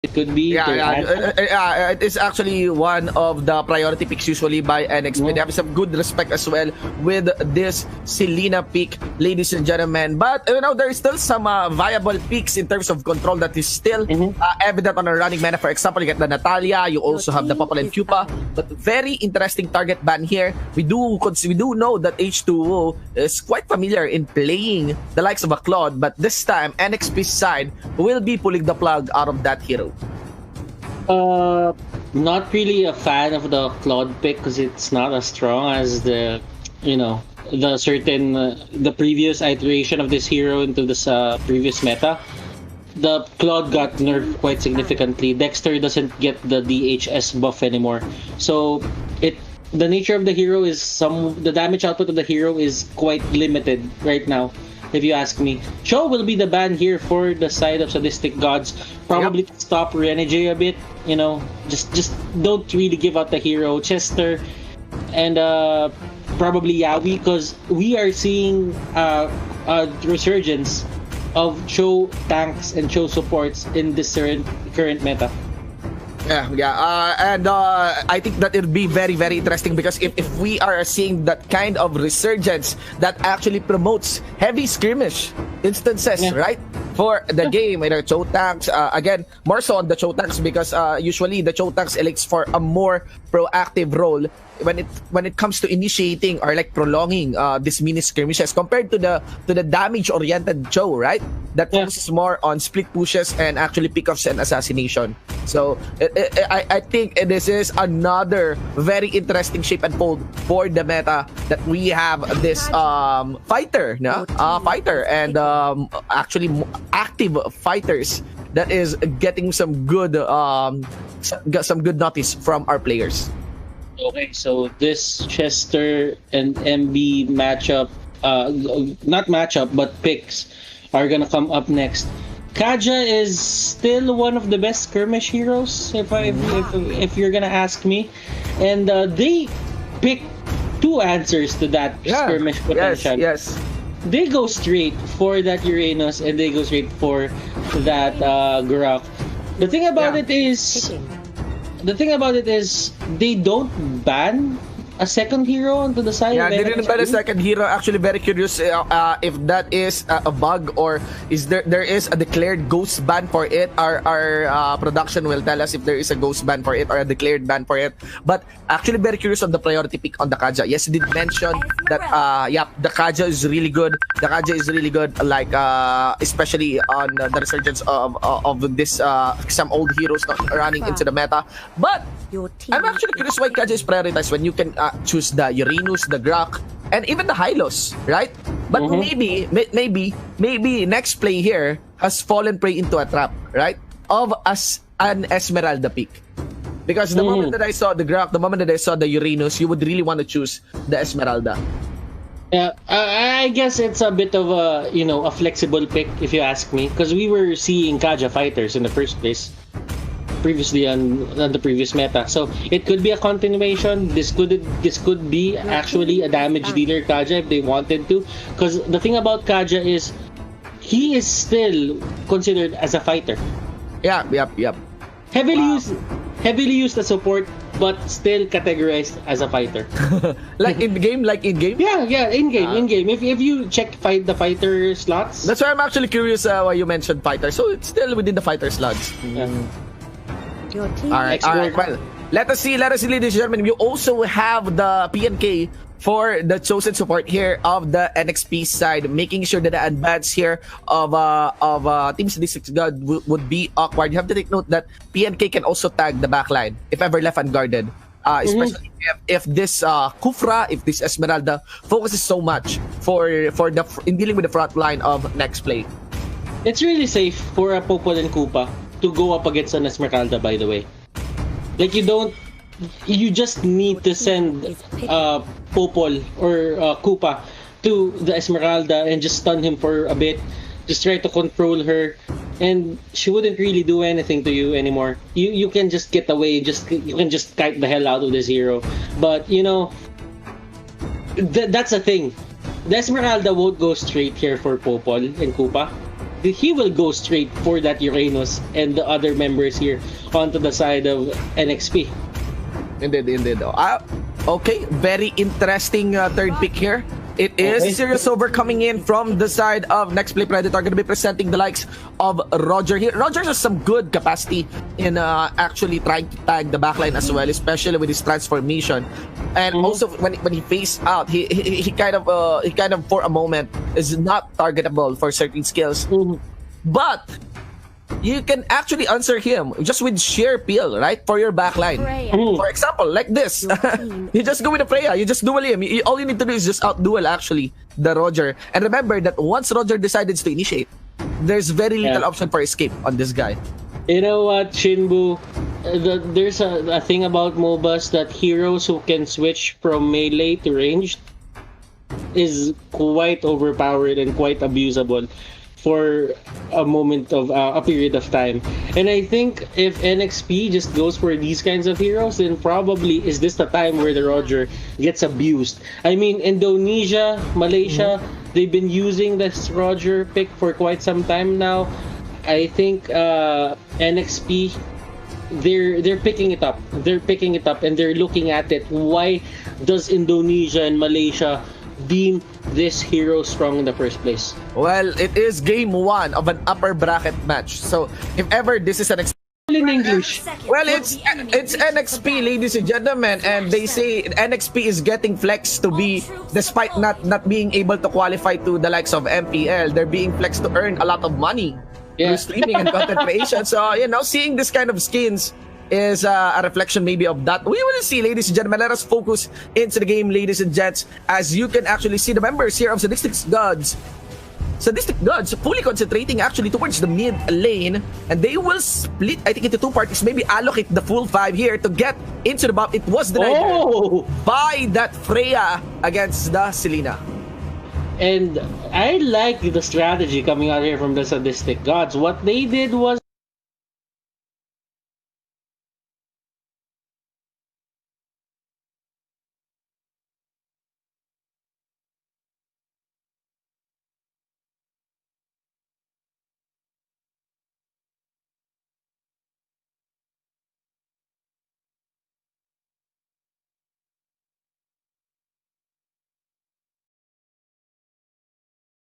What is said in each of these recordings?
It could be Yeah, to add. it is actually one of the priority picks usually by Nexplay. They have some good respect as well with this Selena pick, ladies and gentlemen. But there is still some viable picks in terms of control that is still evident on a running meta. For example, you get the Natalia, you also have the Popol and Pupa. But very interesting target ban here. We do know that H2O is quite familiar in playing the likes of a Claude, but this time NXP's side will be pulling the plug out of that hero. Not really a fan of the Claude pick because it's not as strong as the the previous iteration of this hero into this previous meta. The Claude got nerfed quite significantly. Dexter doesn't get the DHS buff anymore, so the nature of the hero is the damage output of the hero is quite limited right now. If you ask me, Cho will be the ban here for the side of Sadistic Gods. Probably to stop Renegade a bit. Just don't really give out the hero. Chester and probably Yawi, because we are seeing a resurgence of Cho tanks and Cho supports in this current meta. And I think that it'll be very, very interesting because if we are seeing that kind of resurgence that actually promotes heavy skirmish instances, right? For the game, either Cho tanks, again, more so on the Cho tanks because usually the Cho tanks elects for a more proactive role when it comes to initiating or like prolonging these mini skirmishes compared to the damage oriented Cho, right? That focuses more on split pushes and actually pickoffs and assassination. So I think this is another very interesting shape and fold for the meta that we have this fighter and actually active fighters that is getting some good notice from our players. Okay, so this Chester and MB matchup, not matchup, but picks are gonna come up next. Kaja is still one of the best skirmish heroes, if you're gonna ask me, and they pick two answers to that skirmish potential. Yes. They go straight for that Uranus and they go straight for that Grok. The thing about it is they don't ban a second hero onto the side. Yeah, they didn't ban a second hero. Actually, very curious if that is a bug or is there is a declared ghost ban for it. Our production will tell us if there is a ghost ban for it or a declared ban for it. But actually, very curious on the priority pick on the Kaja. Yes, you did mention that. The Kaja is really good. The Kaja is really good. Like especially on the resurgence of this some old heroes not running into the meta. But I'm actually curious why Kaja is prioritized when you can choose the Uranus, the Grok, and even the Hylos, right? But maybe Nexplay here has fallen prey into a trap, right? Of an Esmeralda pick. Because the moment that I saw the Grok, the moment that I saw the Uranus, you would really want to choose the Esmeralda. Yeah, I guess it's a bit of a flexible pick if you ask me, because we were seeing Kaja fighters in the first place previously on the previous meta, so it could be a continuation. This could be actually a damage dealer Kaja if they wanted to, because the thing about Kaja is he is still considered as a fighter. Yep. Heavily used as support, but still categorized as a fighter. like in game. Yeah, in game. If you check the fighter slots. That's why I'm actually curious why you mentioned fighter. So it's still within the fighter slots. Your team. All right. Well, let us see, ladies and gentlemen. You also have the PNK for the chosen support here of the NXP side, making sure that the advance here of Team Sadistic God would be awkward. You have to take note that PNK can also tag the backline if ever left unguarded. Especially if this Kufra, if this Esmeralda focuses so much in dealing with the front line of Nexplay. It's really safe for a Popol and Koopa to go up against an Esmeralda, by the way. Like, you just need to send Popol or Koopa to the Esmeralda and just stun him for a bit. Just try to control her, and she wouldn't really do anything to you anymore. You can just get away, you can just kite the hell out of this hero. But that's the thing. The Esmeralda won't go straight here for Popol and Koopa. he will go straight for that Uranus and the other members here onto the side of NXP. Indeed. Okay, very interesting third pick here. It is Okay. Serious Over coming in from the side of Nexplay Predator. Going to be presenting the likes of Roger here. Roger has some good capacity in actually trying to tag the backline as well, especially with his transformation. And also when he faced out, he kind of for a moment is not targetable for certain skills. But you can actually answer him just with sheer peel, right? For your backline. Freya. For example, like this. You just go with the Freya. You just duel him. All you need to do is just out-duel, actually, the Roger. And remember that once Roger decides to initiate, there's very little option for escape on this guy. You know what, Shinbu? There's a thing about MOBAs that heroes who can switch from melee to ranged is quite overpowered and quite abusable for a moment of a period of time. And I think if NXP just goes for these kinds of heroes, then probably is this the time where the Roger gets abused. I mean, Indonesia, Malaysia, they've been using this Roger pick for quite some time now. I think NXP, they're picking it up. They're picking it up and they're looking at it. Why does Indonesia and Malaysia deem this hero strong in the first place? Well, it is game 1 of an upper bracket match. So, if ever this is an In English. well, it's NXP, ladies and gentlemen, and they say NXP is getting flexed to be, despite not being able to qualify to the likes of MPL, they're being flexed to earn a lot of money through streaming and content creation. So, seeing this kind of skins is a reflection maybe of that. We will see, ladies and gentlemen. Let us focus into the game, ladies and gents, as you can actually see the members here of Sadistic Gods fully concentrating actually towards the mid lane, and they will split, I think, into two parties, maybe allocate the full 5 here to get into the buff. It was denied by that Freya against the Selena. And I like the strategy coming out here from the Sadistic Gods. What they did was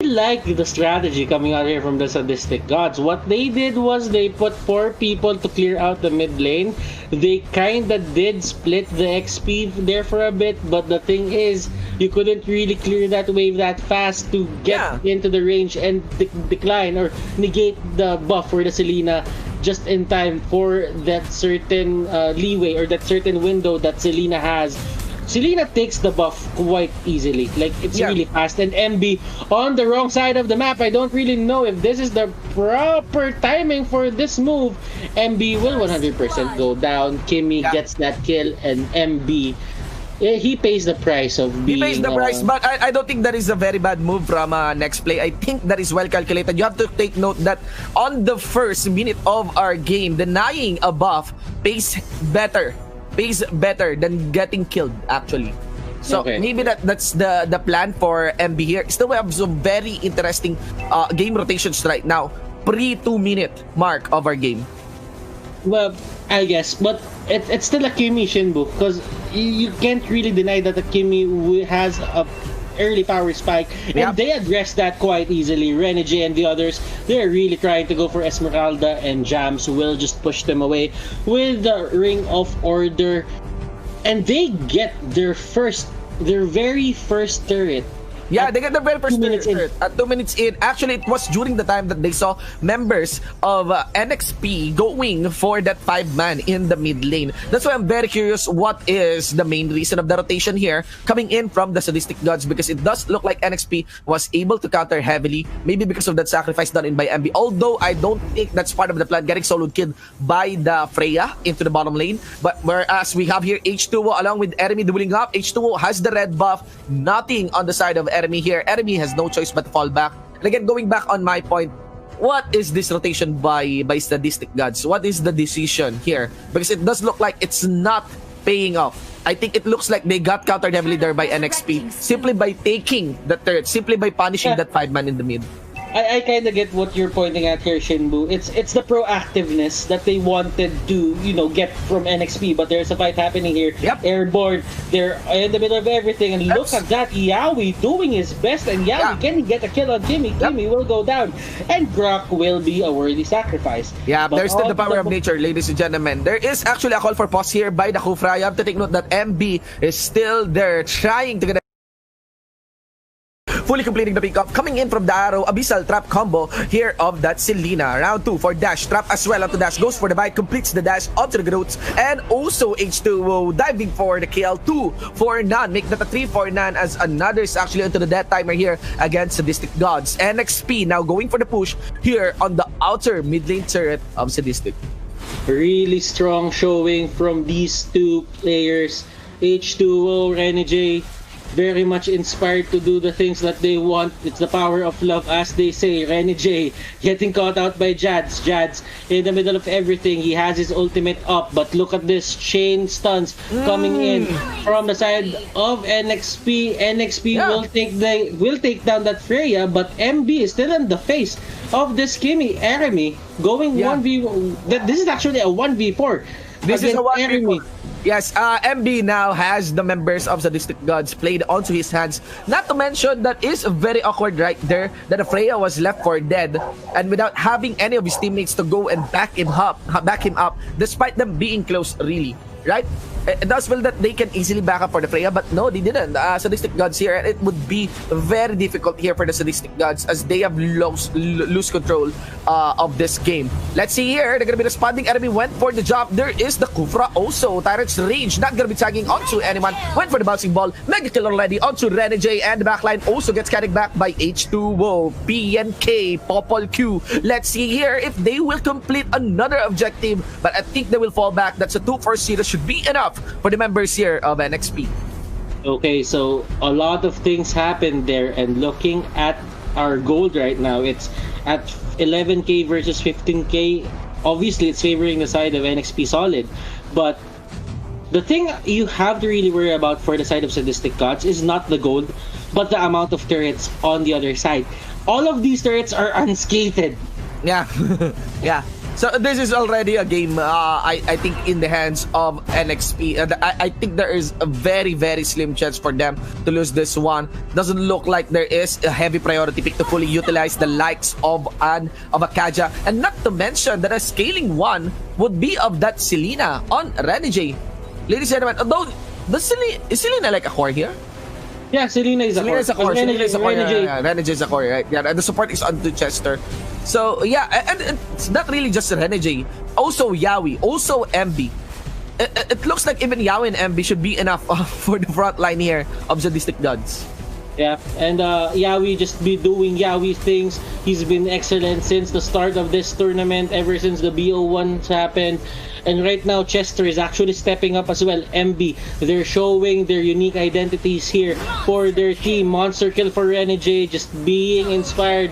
like the strategy coming out here from the Sadistic Gods. What they did was they put 4 people to clear out the mid lane. They kinda did split the XP there for a bit, but the thing is, you couldn't really clear that wave that fast to get into the range and decline or negate the buff for the Selena just in time for that certain leeway or that certain window that Selena has. Selena takes the buff quite easily. Like, it's really fast. And MB on the wrong side of the map. I don't really know if this is the proper timing for this move. MB will 100% go down. Kimmy gets that kill, and MB, he pays the price of being... He pays the price, but I don't think that is a very bad move from Nexplay. I think that is well calculated. You have to take note that on the first minute of our game, denying a buff pays better than getting killed, actually. So maybe that's the plan for MB here. Still, we have some very interesting game rotations right now, pre-2-minute mark of our game. Well, I guess, but it's still a Kimmy, Shinbu, because you can't really deny that the Kimmy has a early power spike, and they address that quite easily. Renege and the others, they're really trying to go for Esmeralda, and Jams will just push them away with the Ring of Order, and they get their very first turret. Yeah, they get the very first turret at 2 minutes in. Actually, it was during the time that they saw members of NXP going for that 5-man in the mid lane. That's why I'm very curious what is the main reason of the rotation here coming in from the Sadistic Gods, because it does look like NXP was able to counter heavily, maybe because of that sacrifice done in by MB. Although I don't think that's part of the plan, getting soloed killed by the Freya into the bottom lane. But whereas we have here H2O along with Eremi dueling up, H2O has the red buff, nothing on the side of Eremi here. Eremi has no choice but to fall back. And again, going back on my point, what is this rotation by Sadistic Gods? What is the decision here? Because it does look like it's not paying off. I think it looks like they got countered heavily there by NXP simply by taking the turret, simply by punishing that 5-man in the mid. I kind of get what you're pointing at here, Shinbu. It's the proactiveness that they wanted to, get from NXP, but there's a fight happening here. Yep. Airborne, they're in the middle of everything, and look at that, Yawi doing his best, and Yawi can get a kill on Kimmy. Kimmy will go down, and Grok will be a worthy sacrifice. Yeah, But there's still the all power of nature, ladies and gentlemen. There is actually a call for pause here by the Kufra. You have to take note that MB is still there trying to get fully completing the pickup, coming in from the arrow, abyssal trap combo here of that Selena. Round 2 for dash, trap as well onto dash, goes for the bite, completes the dash onto the roots, and also H2O diving for the kill. 2 for none, make that a 3 for none as another is actually into the death timer here against Sadistic Gods. NXP now going for the push here on the outer mid lane turret of Sadistic. Really strong showing from these two players. H2O, Renegade, very much inspired to do the things that they want. It's the power of love, as they say. Renegade getting caught out by Jads. Jads in the middle of everything. He has his ultimate up, but look at this chain stuns coming in from the side of NXP. NXP will take down that Freya, but MB is still in the face of this Kimmy. Eremi going 1v. This is actually a 1v4. This is a 1v4. Eremi. Yes, MB now has the members of Sadistic Gods played onto his hands. Not to mention that is very awkward right there that Freya was left for dead and without having any of his teammates to go and back him up despite them being close, really. Right? It does feel that they can easily back up for the Freya, but no, they didn't. Sadistic Gods here, and it would be very difficult here for the Sadistic Gods as they have lose control of this game. Let's see here, they're gonna be responding. Enemy went for the job. There is the Kufra also. Tyrant's Rage, not gonna be tagging onto anyone. Went for the bouncing ball. Mega kill already onto Renegade, and the backline also gets carried back by H2O, PNK, Popol Q. Let's see here if they will complete another objective, but I think they will fall back. That's a 2-4-0 should be enough for the members here of NXP. Okay, so a lot of things happened there, and looking at our gold right now, it's at 11k versus 15k. Obviously, it's favoring the side of NXP Solid, but the thing you have to really worry about for the side of Sadistic Gods is not the gold, but the amount of turrets on the other side. All of these turrets are unscathed. Yeah, yeah. So this is already a game, I think, in the hands of NXP. I think there is a very, very slim chance for them to lose this one. Doesn't look like there is a heavy priority pick to fully utilize the likes of a Kaja. And not to mention that a scaling one would be of that Selena on Renegade. Ladies and gentlemen, although, is Selena like a core here? Yeah, Selena is a core. Renegade is a core, right? Yeah, and the support is onto Chester. So, yeah, and it's not really just Renegade. Also, Yawi. Also, MB. It looks like even Yawi and MB should be enough for the front line here of Sadistic Gods. Yeah, and Yawi just be doing Yawi things. He's been excellent since the start of this tournament, ever since the BO1 happened. And right now, Chester is actually stepping up as well. MB, they're showing their unique identities here for their team. Monster kill for Renegade, just being inspired,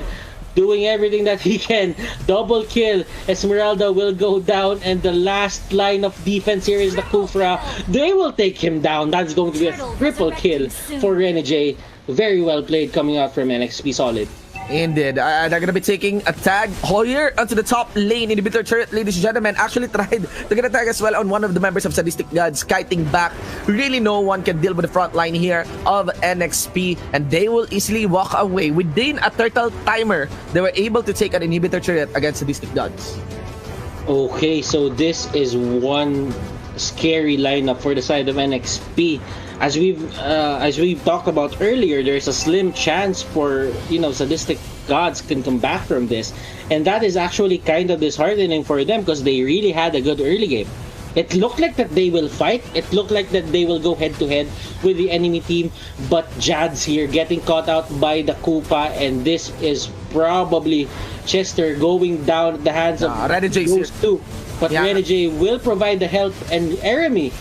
doing everything that he can. Double kill. Esmeralda will go down, and the last line of defense here is the Kufra. They will take him down. That's going to be a triple kill for Renegade. Very well played coming out from NXP Solid. Indeed. They're going to be taking a tag here onto the top lane. Inhibitor turret, ladies and gentlemen, actually tried to get a tag as well on one of the members of Sadistic Gods, kiting back. Really, no one can deal with the front line here of NXP, and they will easily walk away. Within a turtle timer, they were able to take an inhibitor turret against Sadistic Gods. Okay, so this is one scary lineup for the side of NXP. As we've talked about earlier, there's a slim chance for Sadistic Gods can come back from this, and that is actually kind of disheartening for them because they really had a good early game. It looked like that they will fight. It looked like that they will go head to head with the enemy team, but Jads here getting caught out by the Koopa, and this is probably Chester going down at the hands of those two. But Renegade will provide the help, and Eremi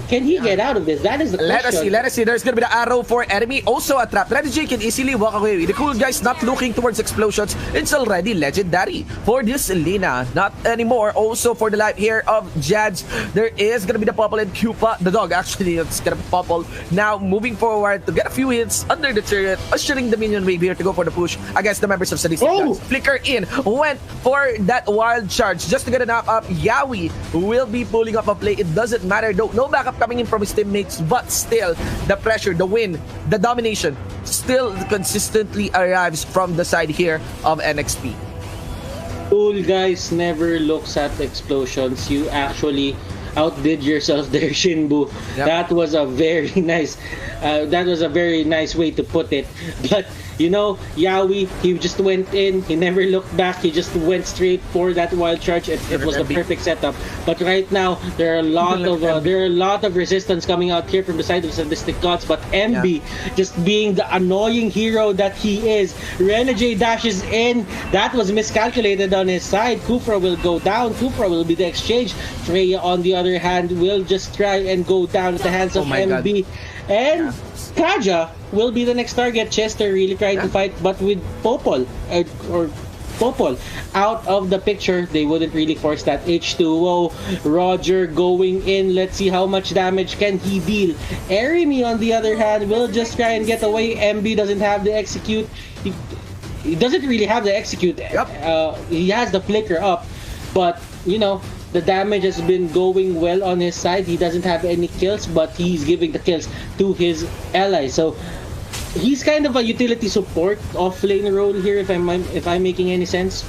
Can he get out of this? That is the question. Let us see. There's gonna be the arrow for enemy. Also a trap. Renegade can easily walk away. The cool guy's not looking towards explosions. It's already legendary for this Lina. Not anymore. Also for the life here of Jadz, there is gonna be the Popple and Cupa. The dog actually, it's gonna be Popple. Now moving forward to get a few hits under the turret, ushering the minion wave here to go for the push against the members of Sadistic. Flicker in, went for that wild charge just to get a knock up. Yawi will be pulling up a play. It doesn't matter though. No backup coming in from his teammates, but still the pressure, the win, the domination still consistently arrives from the side here of NXP. Cool guys never looks at explosions. You actually outdid yourself there, Shinbu. Yep. That was a very nice way to put it. But you know, Yawi, he just went in, he never looked back, he just went straight for that wild charge. It was the perfect setup. But right now, there are a lot of resistance coming out here from the side of Sadistic Gods. But MB, just being the annoying hero that he is, Renegade dashes in. That was miscalculated on his side. Kufra will go down. Kufra will be the exchange. Freya, on the other hand, will just try and go down at the hands of MB. And Kaja will be the next target. Chester really trying to fight, but with Popol or Popol out of the picture, they wouldn't really force that. H2O, Roger going in. Let's see how much damage can he deal. Eremi, on the other hand, will just try and get away. MB doesn't have the execute. He doesn't really have the execute. He has the flicker up, but you know, the damage has been going well on his side. He doesn't have any kills, but he's giving the kills to his allies. So he's kind of a utility support off-lane role here, if I'm making any sense.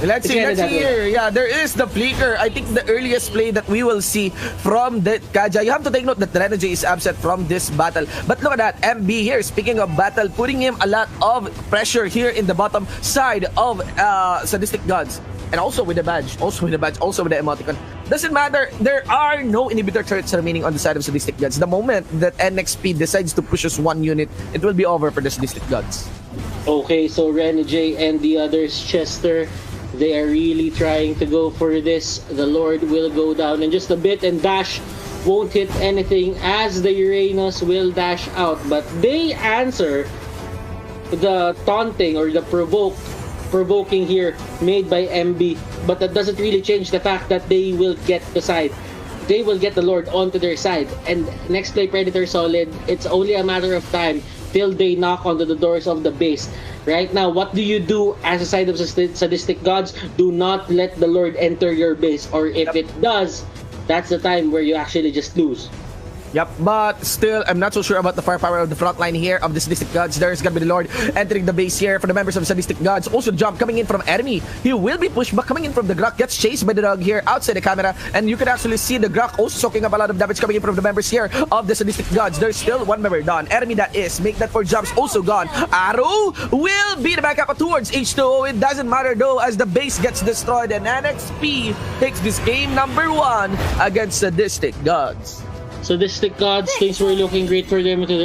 Let's see here. Yeah, there is the flicker. I think the earliest play that we will see from the Kaja. You have to take note that Renegade is absent from this battle. But look at that. MB here, speaking of battle, putting him a lot of pressure here in the bottom side of Sadistic Gods. And also with the badge, also with the emoticon. Doesn't matter, there are no inhibitor turrets remaining on the side of Sadistic Gods. The moment that NXP decides to push us one unit, it will be over for the Sadistic Gods. Okay, so Renegade and the others, Chester, they are really trying to go for this. The Lord will go down in just a bit, and Dash won't hit anything as the Uranus will dash out. But they answer the taunting or the provoking here made by MB, but that doesn't really change the fact that they will get the side. They will get the Lord onto their side. And Nexplay Predator solid. It's only a matter of time till they knock onto the doors of the base. Right now, what do you do as a side of Sadistic Gods? Do not let the Lord enter your base, or if it does, that's the time where you actually just lose. Yep, but still, I'm not so sure about the firepower of the front line here of the Sadistic Gods. There's gonna be the Lord entering the base here for the members of Sadistic Gods. Also, jump coming in from enemy. He will be pushed, but coming in from the Grok, gets chased by the dog here outside the camera. And you can actually see the Grok also soaking up a lot of damage coming in from the members here of the Sadistic Gods. There's still one member done. Enemy that is, make that for jumps, also gone. Arrow will be the backup towards H2O. It doesn't matter though, as the base gets destroyed, and NXP takes this game number 1 against Sadistic Gods. Sadistic Gods, things were looking great for them into